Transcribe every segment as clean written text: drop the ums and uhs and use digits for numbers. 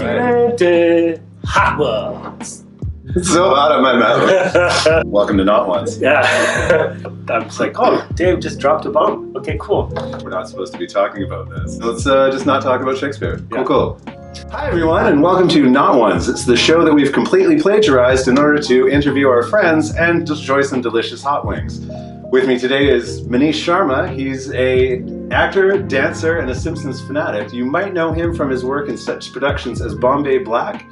Right. Hot ones. It's so hot on my mouth. Welcome to Not Once. Yeah. I was like, oh, Dave just dropped a bomb. Okay, cool. We're not supposed to be talking about this. Let's just not talk about Shakespeare. Yeah. Cool. Hi everyone and welcome to Not Once. It's the show that we've completely plagiarized in order to interview our friends and enjoy some delicious hot wings. With me today is Munish Sharma. He's an actor, dancer, and a Simpsons fanatic. You might know him from his work in such productions as Bombay Black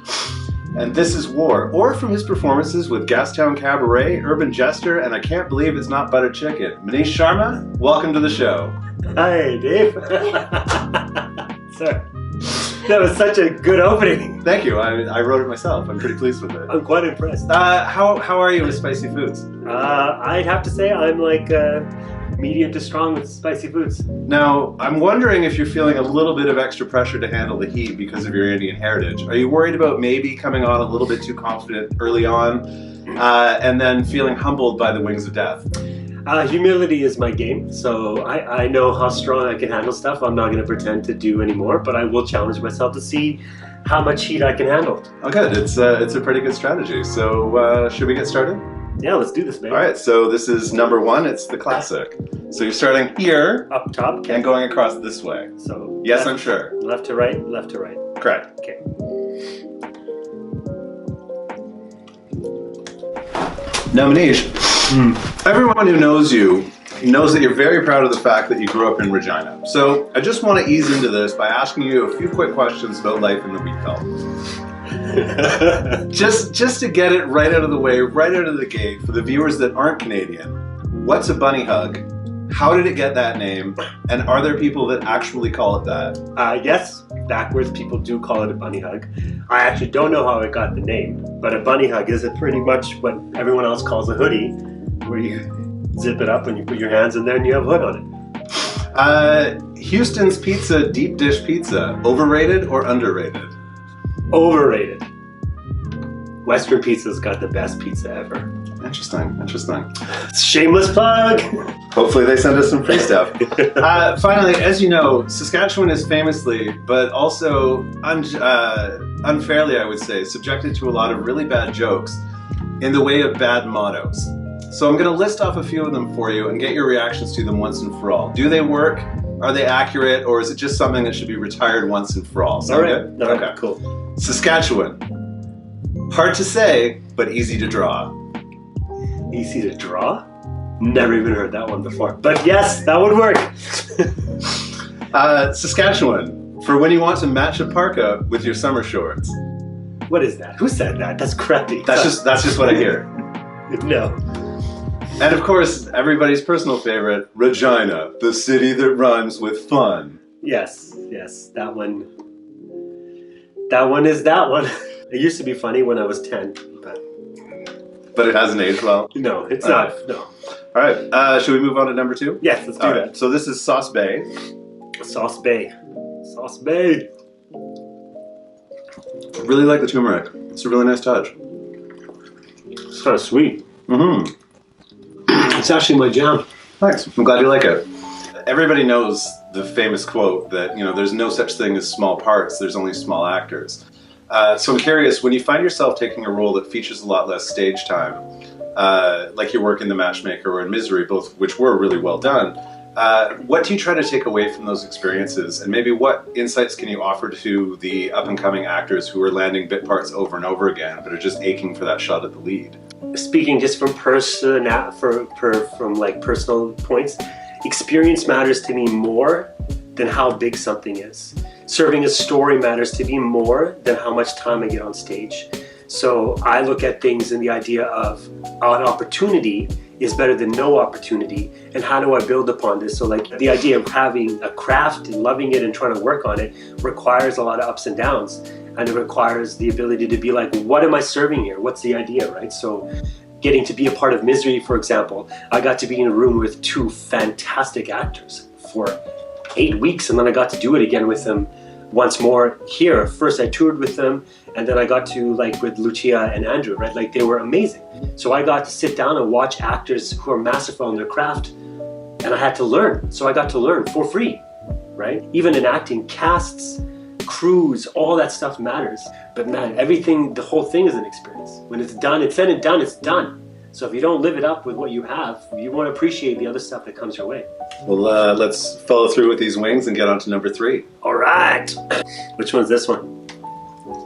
and This Is War, or from his performances with Gastown Cabaret, Urban Jester, and I Can't Believe It's Not Butter Chicken. Munish Sharma, welcome to the show. Hi, Dave. Sorry. That was such a good opening. Thank you. I wrote it myself. I'm pretty pleased with it. I'm quite impressed. How are you with spicy foods? I'd have to say I'm like medium to strong with spicy foods. Now, I'm wondering if you're feeling a little bit of extra pressure to handle the heat because of your Indian heritage. Are you worried about maybe coming on a little bit too confident early on and then feeling humbled by the wings of death? Humility is my game, so I know how strong I can handle stuff. I'm not going to pretend to do anymore, but I will challenge myself to see how much heat I can handle. Oh, good. It's a pretty good strategy. So should we get started? Yeah, let's do this, man. All right, so this is number one. It's the classic. So you're starting here Up top. and going across this way. So Yes, left, I'm sure. Left to right, left to right. Correct. Okay. Now, Munish, everyone who knows you knows that you're very proud of the fact that you grew up in Regina. So I just want to ease into this by asking you a few quick questions about life in the wheat belt. just to get it right out of the way, right out of the gate, for the viewers that aren't Canadian, what's a bunny hug? How did it get that name? And are there people that actually call it that? Yes, backwards people do call it a bunny hug. I actually don't know how it got the name, but a bunny hug is pretty much what everyone else calls a hoodie, where you zip it up and you put your hands in there and you have a hood on it. Houston's Pizza Deep Dish Pizza, overrated or underrated? Overrated. Western Pizza's got the best pizza ever. Interesting. Shameless plug! Hopefully they send us some free stuff. Finally, as you know, Saskatchewan is famously, but also unfairly, I would say, subjected to a lot of really bad jokes in the way of bad mottos. So I'm going to list off a few of them for you and get your reactions to them once and for all. Do they work? Are they accurate? Or is it just something that should be retired once and for all? Sound good? All right. Okay. Cool. Saskatchewan. Hard to say, but easy to draw. Easy to draw? Never even heard that one before. But yes, that would work. Saskatchewan. For when you want to match a parka with your summer shorts. What is that? Who said that? That's crappy. That's just what I hear. No. And of course, everybody's personal favorite, Regina, the city that rhymes with fun. Yes, that one. That one is that one. It used to be funny when I was 10, but it hasn't aged well. No, it's not. No. All right, should we move on to number two? Yes, let's do that. So this is Sauce Bay. Sauce Bay. Sauce Bay. Really like the turmeric. It's a really nice touch. It's kind of sweet. Mm-hmm. It's actually my jam. Thanks. I'm glad you like it. Everybody knows the famous quote that, there's no such thing as small parts, there's only small actors. So I'm curious, when you find yourself taking a role that features a lot less stage time, like your work in The Matchmaker or in Misery, both of which were really well done, what do you try to take away from those experiences? And maybe what insights can you offer to the up-and-coming actors who are landing bit parts over and over again, but are just aching for that shot at the lead? Speaking just from personal points, experience matters to me more than how big something is. Serving a story matters to me more than how much time I get on stage. So I look at things in the idea of an opportunity is better than no opportunity, and how do I build upon this? So like the idea of having a craft and loving it and trying to work on it requires a lot of ups and downs, and it requires the ability to be like, what am I serving here? What's the idea, right? So getting to be a part of Misery, for example, I got to be in a room with two fantastic actors for 8 weeks, and then I got to do it again with them once more here. First I toured with them, and then I got to with Lucia and Andrew, right? Like they were amazing. So I got to sit down and watch actors who are masterful in their craft, and I had to learn. So I got to learn for free, right? Even in acting, casts crews, all that stuff matters. But man, everything, the whole thing is an experience. When it's done, it's said and done, it's done. So if you don't live it up with what you have, you won't appreciate the other stuff that comes your way. Well, let's follow through with these wings and get on to number 3. All right. Which one's this one?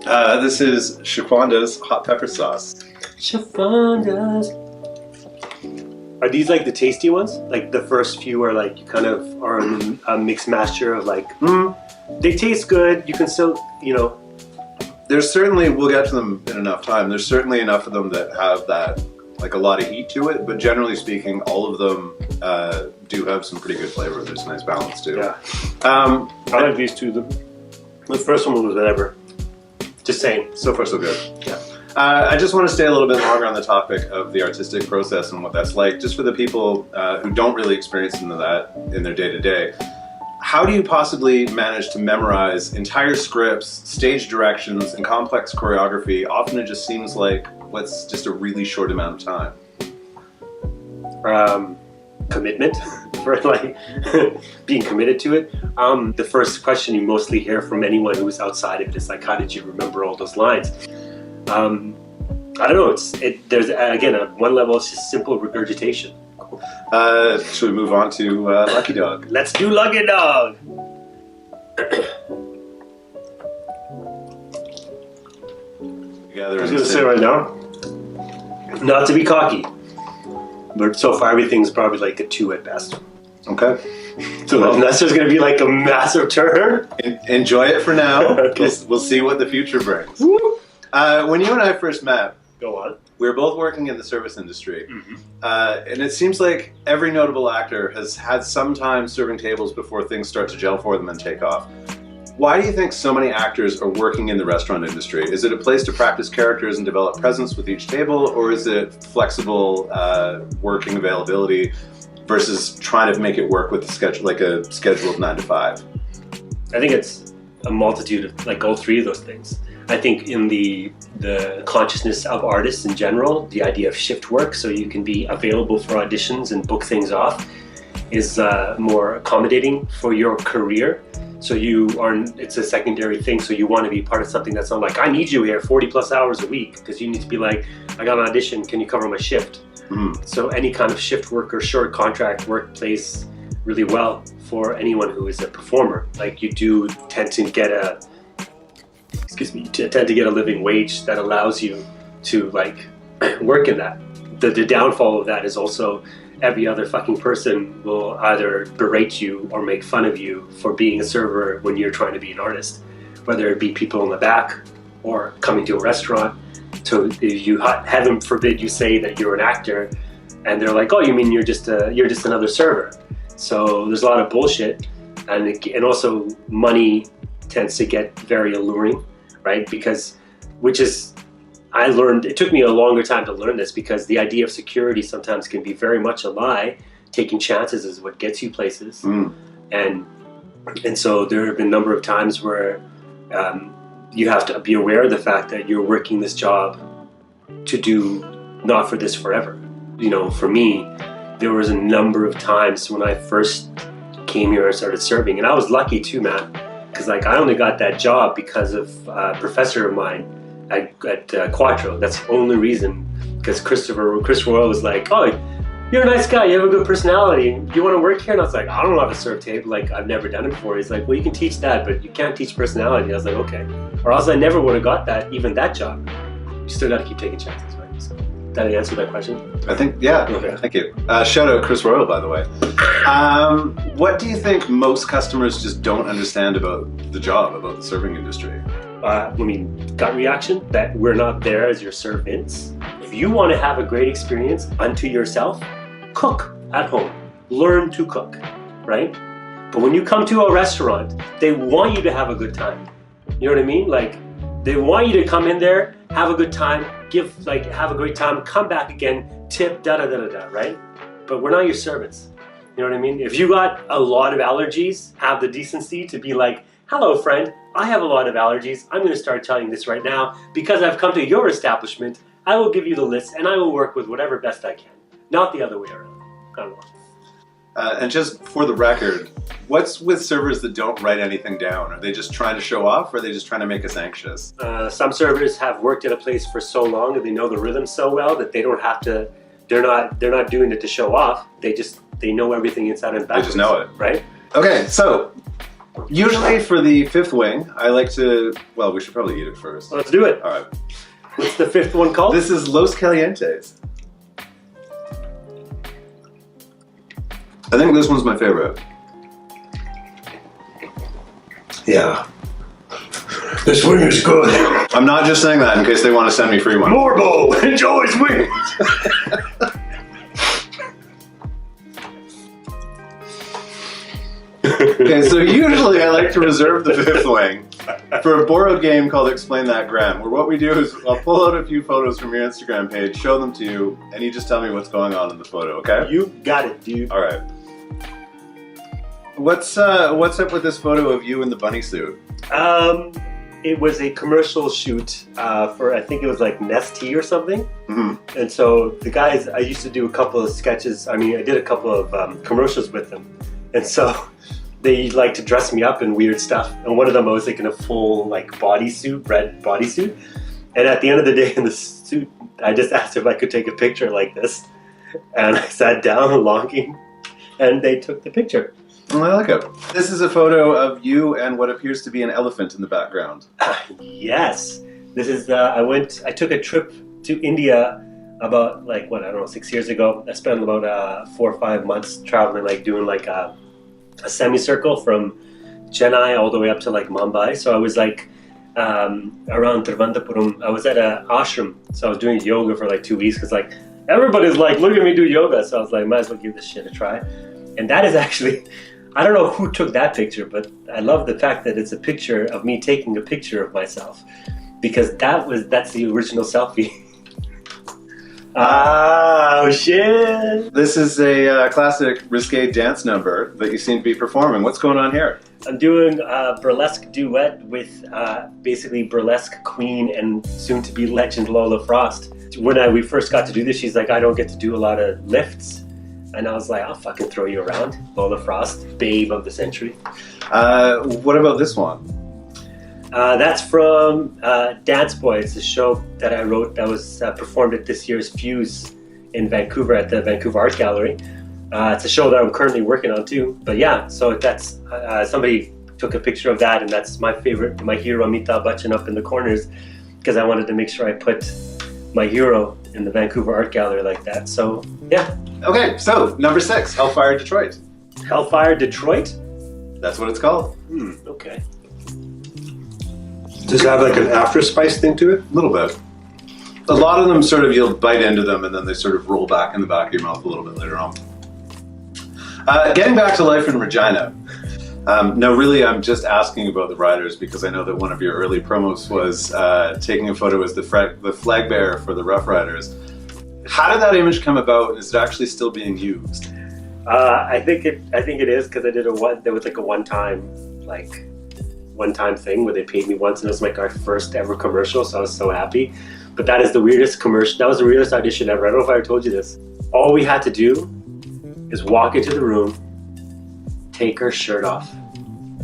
This is Shaquanda's hot pepper sauce. Shaquanda's. Are these like the tasty ones? Like the first few are like you kind of are a mixed mixture of like, they taste good. You can still, There's certainly, we'll get to them in enough time, there's certainly enough of them that have that, like a lot of heat to it, but generally speaking, all of them do have some pretty good flavor. There's a nice balance too. Yeah. I like these two. The first one was whatever. Just saying. So far so good. Yeah. I just want to stay a little bit longer on the topic of the artistic process and what that's like, just for the people who don't really experience into that in their day-to-day. How do you possibly manage to memorize entire scripts, stage directions, and complex choreography? Often it just seems like what's just a really short amount of time. Commitment, for like being committed to it. The first question you mostly hear from anyone who's outside of it is like, how did you remember all those lines? I don't know. There's again, at one level, it's just simple regurgitation. Should we move on to Lucky Dog? Let's do Lucky Dog. Together. I was going to say right now, not to be cocky, but so far everything's probably like a 2 at best. Okay. So unless there's going to be like a massive turn. Enjoy it for now. Okay. We'll see what the future brings. When you and I first met, go on. We were both working in the service industry, and it seems like every notable actor has had some time serving tables before things start to gel for them and take off. Why do you think so many actors are working in the restaurant industry? Is it a place to practice characters and develop presence with each table, or is it flexible working availability versus trying to make it work with the schedule, like a scheduled 9 to 5? I think it's a multitude of like all three of those things. I think in the consciousness of artists in general, the idea of shift work, so you can be available for auditions and book things off, is more accommodating for your career. So it's a secondary thing, so you want to be part of something that's not like, I need you here 40 plus hours a week, because you need to be like, I got an audition, can you cover my shift? So any kind of shift work or short contract work plays really well for anyone who is a performer. Like you do tend to get a living wage that allows you to like work in that. The downfall of that is also every other fucking person will either berate you or make fun of you for being a server when you're trying to be an artist, whether it be people in the back or coming to a restaurant. So you, heaven forbid, you say that you're an actor, and they're like, "Oh, you mean you're just another server?" So there's a lot of bullshit, and also money tends to get very alluring, right? I learned, it took me a longer time to learn this, because the idea of security sometimes can be very much a lie. Taking chances is what gets you places, and so there have been a number of times where you have to be aware of the fact that you're working this job to do not for this forever. For me, there was a number of times when I first came here and started serving, and I was lucky too, man, because like I only got that job because of a professor of mine at Quattro. That's the only reason, because Chris Royal was like, "Oh, you're a nice guy, you have a good personality, do you want to work here?" And I was like, "I don't know how to serve table, like I've never done it before." He's like, "Well, you can teach that, but you can't teach personality." I was like, "Okay." Or else I never would have got that job. You still got to keep taking chances, right? So, did I answer that question? I think, yeah. Okay. Thank you. Shout out Chris Royal, by the way. What do you think most customers just don't understand about the job, about the serving industry? Gut reaction that we're not there as your servants. If you want to have a great experience unto yourself, cook at home. Learn to cook, right? But when you come to a restaurant, they want you to have a good time. You know what I mean? Like, they want you to come in there, have a good time, have a great time, come back again, tip, da-da-da-da-da, right? But we're not your servants. You know what I mean? If you got a lot of allergies, have the decency to be like, "Hello, friend, I have a lot of allergies. I'm going to start telling you this right now. Because I've come to your establishment, I will give you the list and I will work with whatever best I can." Not the other way around. I don't know. And just for the record, what's with servers that don't write anything down? Are they just trying to show off, or are they just trying to make us anxious? Some servers have worked at a place for so long and they know the rhythm so well that they don't have to. They're not doing it to show off. They know everything inside and backwards. They just know it, right? Okay, so usually for the fifth wing, I like to. Well, we should probably eat it first. Let's do it. All right. What's the fifth one called? This is Los Calientes. I think this one's my favorite. Yeah. This wing is good. I'm not just saying that in case they want to send me free one. Morbo enjoys wings. Okay, so usually I like to reserve the fifth wing for a borrowed game called Explain That Gram, where what we do is I'll pull out a few photos from your Instagram page, show them to you, and you just tell me what's going on in the photo, okay? You got it, dude. All right. What's up with this photo of you in the bunny suit? It was a commercial shoot for, I think it was like Nestea or something. Mm-hmm. And so the guys, I used to do a couple of sketches. I mean, I did a couple of commercials with them. And so they like to dress me up in weird stuff. And one of them, I was like in a full like bodysuit, red bodysuit. And at the end of the day in the suit, I just asked if I could take a picture like this. And I sat down longing and they took the picture. Oh, I like it. This is a photo of you and what appears to be an elephant in the background. Yes. This is, I took a trip to India about like, what, I don't know, 6 years ago. I spent about 4 or 5 months traveling, like doing like a semicircle from Chennai all the way up to like Mumbai. So I was like around Thiruvananthapuram. I was at an ashram. So I was doing yoga for like 2 weeks because like everybody's like, look at me do yoga. So I was like, might as well give this shit a try. And that is actually, I don't know who took that picture, but I love the fact that it's a picture of me taking a picture of myself because that's the original selfie. Oh shit! This is a classic risque dance number that you seem to be performing. What's going on here? I'm doing a burlesque duet with basically burlesque queen and soon-to-be legend Lola Frost. When we first got to do this, she's like, I don't get to do a lot of lifts. And I was like, I'll fucking throw you around. Lola Frost, babe of the century. What about this one? That's from Dance Boy. It's a show that I wrote that was performed at this year's Fuse in Vancouver at the Vancouver Art Gallery. It's a show that I'm currently working on too. But yeah, so that's somebody took a picture of that, and that's my favorite, my hero Amitabh Bachchan up in the corners, because I wanted to make sure I put my hero in the Vancouver Art Gallery like that. So yeah. Okay, so number 6, Hellfire Detroit. Hellfire Detroit? That's what it's called. Okay. Does it have like an after spice thing to it? A little bit. A lot of them sort of, you'll bite into them and then they sort of roll back in the back of your mouth a little bit later on. Getting back to life in Regina. No, really, I'm just asking about the riders because I know that one of your early promos was taking a photo as the flag bearer for the Rough Riders. How did that image come about, and is it actually still being used? I think it is because I did there was like a one-time thing where they paid me once, and it was like our first ever commercial, so I was so happy. But that is the weirdest commercial. That was the weirdest audition ever. I don't know if I ever told you this. All we had to do is walk into the room, take our shirt off,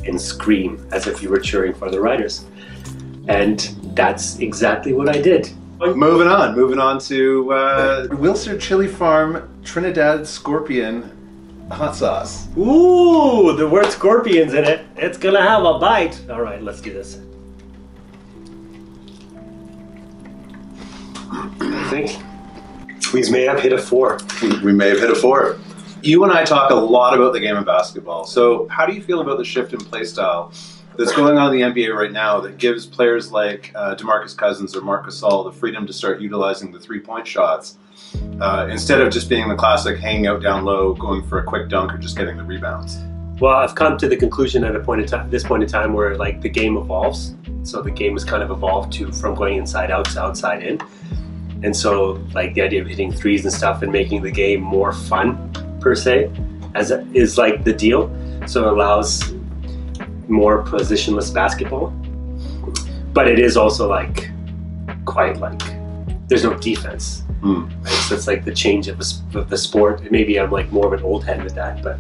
and scream as if you were cheering for the riders. And that's exactly what I did. Moving on to Wilshire Chili Farm Trinidad Scorpion hot sauce. Ooh, the word scorpion's in it. It's gonna have a bite. All right, let's do this. I think we may have hit a 4. We may have hit a 4. You and I talk a lot about the game of basketball. So how do you feel about the shift in play style that's going on in the NBA right now that gives players like DeMarcus Cousins or Marc Gasol the freedom to start utilizing the three-point shots instead of just being the classic hanging out down low, going for a quick dunk, or just getting the rebounds? Well, I've come to the conclusion at this point in time where like the game evolves. So the game has kind of evolved from going inside out to outside in. And so like the idea of hitting threes and stuff and making the game more fun per se is like the deal. So it allows more positionless basketball. But it is also like quite like there's no defense. Mm. Right? So it's like the change of the sport. And maybe I'm like more of an old head with that, but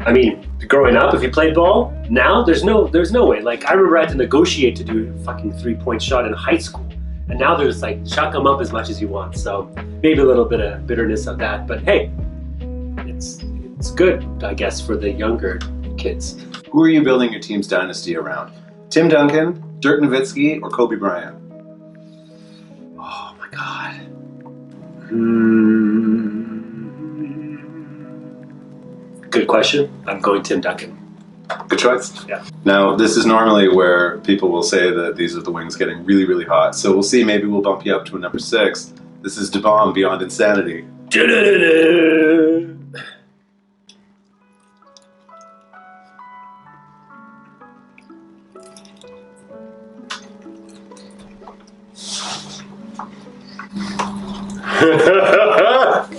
I mean, growing up, if you played ball, now there's no way. Like I remember I had to negotiate to do a fucking 3-point shot in high school, and now there's like chuck them up as much as you want. So maybe a little bit of bitterness of that, but hey, it's good, I guess, for the younger kids. Who are you building your team's dynasty around? Tim Duncan, Dirk Nowitzki, or Kobe Bryant? Oh my god. Good question. I'm going Tim Duncan. Good choice. Yeah. Now, this is normally where people will say that these are the wings getting really, really hot. So we'll see. Maybe we'll bump you up to a number 6. This is DeBomb Beyond Insanity.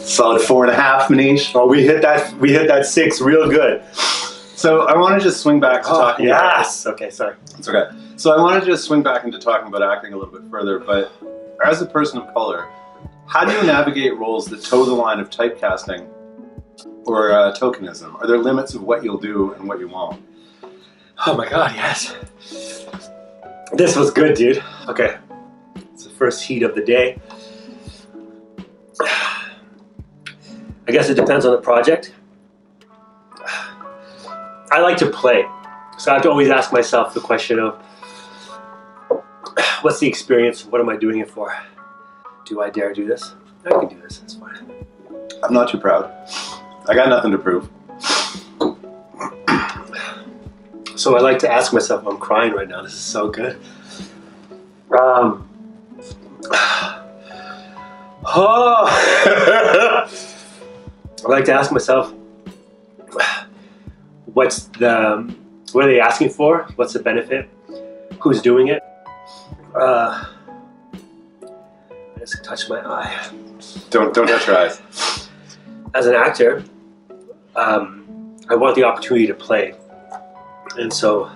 Solid 4.5, Munish. Oh, we hit that 6 real good. So I want to just swing back to talking. Yes. Okay, sorry. It's okay. So I want to just swing back into talking about acting a little bit further. But as a person of color, how do you navigate roles that toe the line of typecasting or tokenism? Are there limits of what you'll do and what you won't? Oh my god, yes. This was good, dude. Okay. It's the first heat of the day. I guess it depends on the project. I like to play. So I have to always ask myself the question of, what's the experience? What am I doing it for? Do I dare do this? I can do this, it's fine. I'm not too proud. I got nothing to prove. So I like to ask myself, I'm crying right now, this is so good. I like to ask myself, what are they asking for? What's the benefit? Who's doing it? I just touched my eye. Don't touch your eyes. As an actor, I want the opportunity to play. And so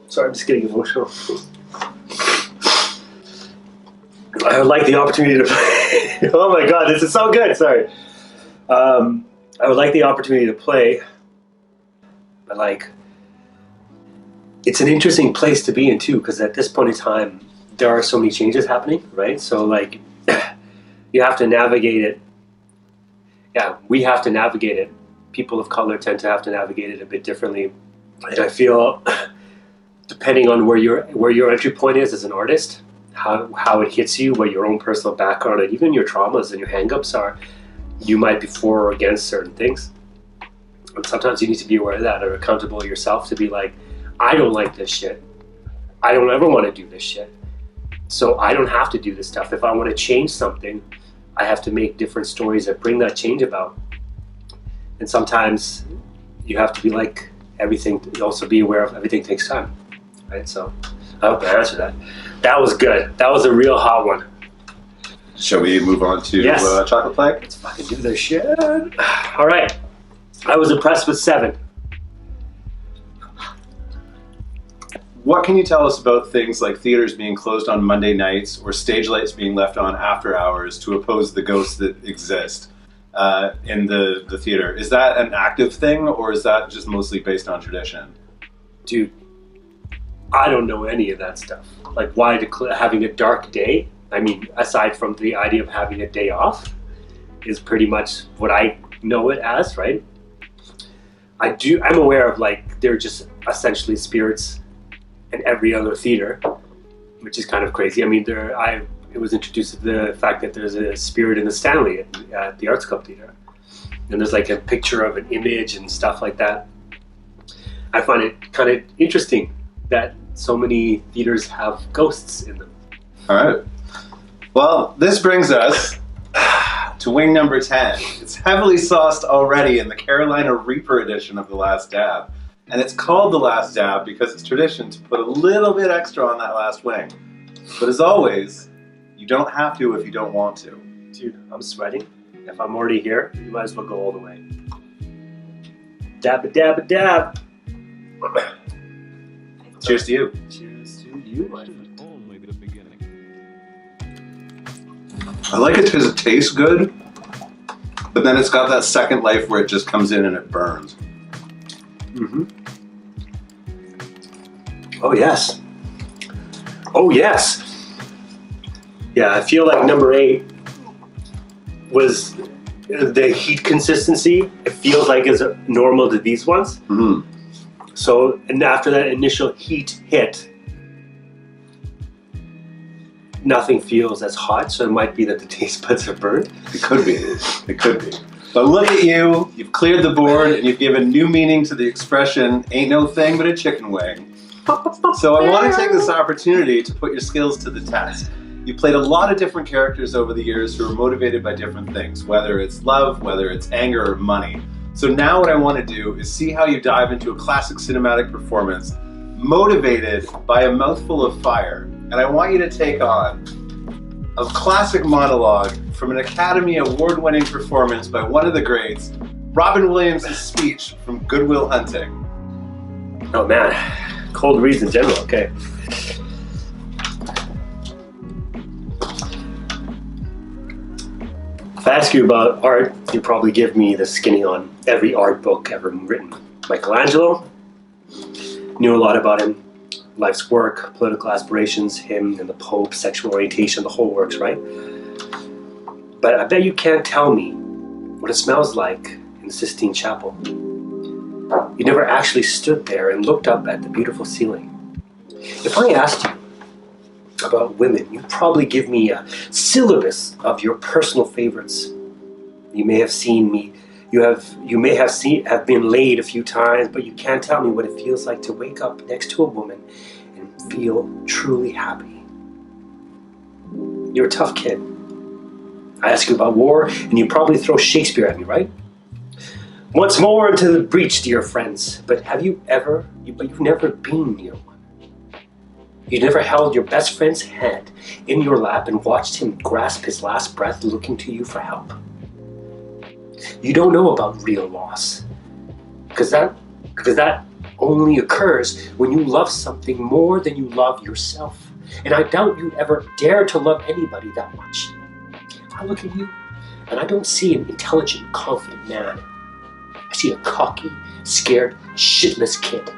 sorry, I'm just getting emotional. I would like the opportunity to play. Oh my god, this is so good, sorry. I would like the opportunity to play, but like, it's an interesting place to be in too, because at this point in time, there are so many changes happening, right? So like, you have to navigate it. Yeah, we have to navigate it. People of color tend to have to navigate it a bit differently. And I feel, depending on where your entry point is as an artist, how it hits you, what your own personal background and even your traumas and your hang-ups are, you might be for or against certain things. And sometimes you need to be aware of that or accountable to yourself to be like, I don't like this shit. I don't ever want to do this shit. So I don't have to do this stuff. If I want to change something, I have to make different stories that bring that change about. And sometimes you have to be like everything, also be aware of everything takes time, right? So I hope I answered that. That was good. That was a real hot one. Shall we move on to Yes. Chocolate Plague? Let's fucking do this shit. All right. I was impressed with 7. What can you tell us about things like theaters being closed on Monday nights or stage lights being left on after hours to oppose the ghosts that exist in the theater? Is that an active thing or is that just mostly based on tradition? Dude, I don't know any of that stuff. Like why having a dark day, I mean, aside from the idea of having a day off, is pretty much what I know it as, right? I'm aware of like, they're just essentially spirits in every other theater, which is kind of crazy. I mean, it was introduced to the fact that there's a spirit in the Stanley at the Arts Club Theater. And there's like a picture of an image and stuff like that. I find it kind of interesting that so many theaters have ghosts in them. All right. Well, this brings us to wing number 10. It's heavily sauced already in the Carolina Reaper edition of The Last Dab. And it's called The Last Dab because it's tradition to put a little bit extra on that last wing. But as always, you don't have to if you don't want to. Dude, I'm sweating. If I'm already here, you might as well go all the way. Dab-a-dab-a-dab. Cheers to you. Cheers to you, my friend. Only the beginning. I like it because it tastes good, but then it's got that second life where it just comes in and it burns. Mm-hmm. Oh, yes. Oh, yes. Yeah, I feel like number 8 was the heat consistency. It feels like it's normal to these ones. Mm-hmm. So, and after that initial heat hit, nothing feels as hot. So it might be that the taste buds are burned. It could be. It could be. But look at you. You've cleared the board and you've given new meaning to the expression, ain't no thing but a chicken wing. So I want to take this opportunity to put your skills to the test. You played a lot of different characters over the years who are motivated by different things, whether it's love, whether it's anger, or money. So now what I want to do is see how you dive into a classic cinematic performance motivated by a mouthful of fire. And I want you to take on a classic monologue from an Academy Award-winning performance by one of the greats, Robin Williams' speech from Good Will Hunting. Oh man, cold reads in general, okay. If I ask you about art, you probably give me the skinny on every art book ever written. Michelangelo, knew a lot about him, life's work, political aspirations, him and the Pope, sexual orientation, the whole works, right? But I bet you can't tell me what it smells like in the Sistine Chapel. You never actually stood there and looked up at the beautiful ceiling. If I asked you about women, you'd probably give me a syllabus of your personal favorites. You may have seen me, you may have been laid a few times, but you can't tell me what it feels like to wake up next to a woman and feel truly happy. You're a tough kid. I ask you about war, and you probably throw Shakespeare at me, right? Once more into the breach, dear friends. But you've never been near one. You never held your best friend's hand in your lap and watched him grasp his last breath looking to you for help. You don't know about real loss. Because that only occurs when you love something more than you love yourself. And I doubt you'd ever dare to love anybody that much. I look at you and I don't see an intelligent, confident man. I see a cocky, scared, shitless kid.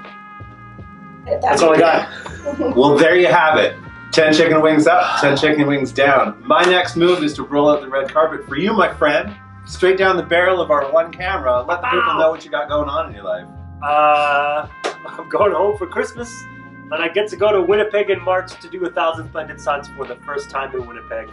That's all I got. Well, there you have it. 10 chicken wings up, 10 chicken wings down. My next move is to roll out the red carpet for you, my friend. Straight down the barrel of our one camera. Let the people know what you got going on in your life. I'm going home for Christmas, and I get to go to Winnipeg in March to do 1,000 Splendid Suns for the first time in Winnipeg.